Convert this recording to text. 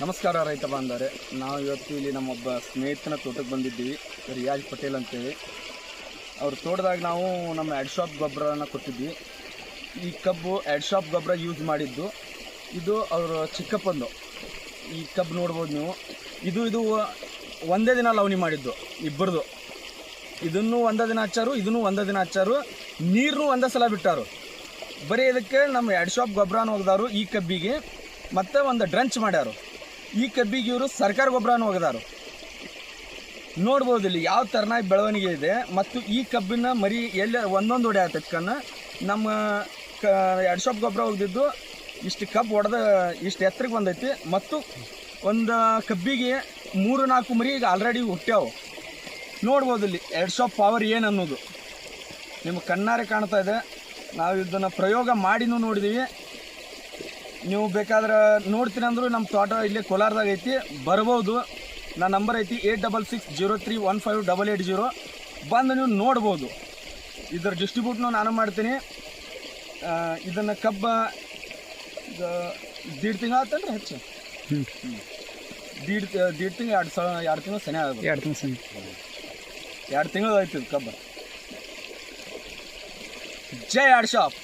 ನಮಸ್ಕಾರ ರೈತ ಬಾಂಧವರೇ, ನಾವು ಇವತ್ತು ಇಲ್ಲಿ ನಮ್ಮೊಬ್ಬ ಸ್ನೇಹಿತನ ತೋಟಕ್ಕೆ ಬಂದಿದ್ದೀವಿ, ರಿಯಾಜ್ ಪಟೇಲ್ ಅಂತೇಳಿ. ಅವ್ರ ತೋಟದಾಗ ನಾವು ನಮ್ಮ ಎಡ್ಶಾಪ್ ಗೊಬ್ಬರನ ಕೊಟ್ಟಿದ್ವಿ. ಈ ಕಬ್ಬು ಎಡ್ಶಾಪ್ ಗೊಬ್ಬರ ಯೂಸ್ ಮಾಡಿದ್ದು. ಇದು ಅವರು ಚಿಕ್ಕಪ್ಪಂದು ಈ ಕಬ್ಬು ನೋಡ್ಬೋದು ನೀವು. ಇದು ಒಂದೇ ದಿನ ಲವಣಿ ಮಾಡಿದ್ದು ಇಬ್ಬರದು. ಇದನ್ನು ಒಂದೇ ದಿನ ಹಚ್ಚಾರು, ಇದನ್ನು ಒಂದೇ ದಿನ ಹಚ್ಚಾರು. ನೀರು ಒಂದೇ ಸಲ ಬಿಟ್ಟಾರು. ಬರೀ ಇದಕ್ಕೆ ನಮ್ಮ ಎಡ್ಶಾಪ್ ಗೊಬ್ಬರನ ಹೋಗ್ದಾರು ಈ ಕಬ್ಬಿಗೆ, ಮತ್ತು ಒಂದು ಡ್ರಂಚ್ ಮಾಡ್ಯಾರು. ಈ ಕಬ್ಬಿಗೆ ಇವರು ಸರ್ಕಾರ ಗೊಬ್ಬರನೂ ಒಗೆದಾರು. ನೋಡ್ಬೋದು ಇಲ್ಲಿ ಯಾವ ಥರನಾಗಿ ಬೆಳವಣಿಗೆ ಇದೆ. ಮತ್ತು ಈ ಕಬ್ಬಿನ ಮರಿ ಎಲ್ಲಿ ಒಂದೊಂದು ಹೊಡೆ ಆಗ್ತೈತೆ ನಮ್ಮ ಎಡ್ಶಾಪ್ ಗೊಬ್ಬರ ಒಗೆದಿದ್ದು ಇಷ್ಟು ಕಬ್ಬು ಹೊಡೆದ ಇಷ್ಟು ಎತ್ತರಕ್ಕೆ ಬಂದೈತಿ. ಮತ್ತು ಒಂದು ಕಬ್ಬಿಗೆ 3-4 ಮರಿ ಈಗ ಆಲ್ರೆಡಿ ಹುಟ್ಟ್ಯಾವು. ನೋಡ್ಬೋದು ಇಲ್ಲಿ ಎಡ್ಶಾಪ್ ಪವರ್ ಏನು ಅನ್ನೋದು ನಿಮ್ಗೆ ಕಣ್ಣಾರೆ ಕಾಣ್ತಾ ಇದೆ. ನಾವು ಇದನ್ನು ಪ್ರಯೋಗ ಮಾಡಿನೂ ನೋಡಿದ್ದೀವಿ. ನೀವು ಬೇಕಾದ್ರೆ ನೋಡ್ತೀನಿ ಅಂದರೂ ನಮ್ಮ ತೋಟ ಇಲ್ಲೇ ಕೋಲಾರದಾಗ ಐತಿ, ಬರ್ಬೋದು. ನನ್ನ ನಂಬರ್ ಐತಿ 8660315880. ಬಂದು ನೀವು ನೋಡ್ಬೋದು. ಇದರ ಡಿಸ್ಟ್ರಿಬ್ಯೂಟ್ನು ನಾನು ಮಾಡ್ತೀನಿ. ಇದನ್ನು ಕಬ್ಬ ದೀಡ್ ತಿಂಗಳು ಆತಂದ್ರೆ ಹೆಚ್ಚು ದೀಡ್ ತಿಂಗಳು 2 ತಿಂಗಳು ಸನಿ ಆಗೋದು. 2 ತಿಂಗಳು ಆಯ್ತು ಇದು ಕಬ್ಬ. ಜೈ ಎಡ್ಶಾಪ್.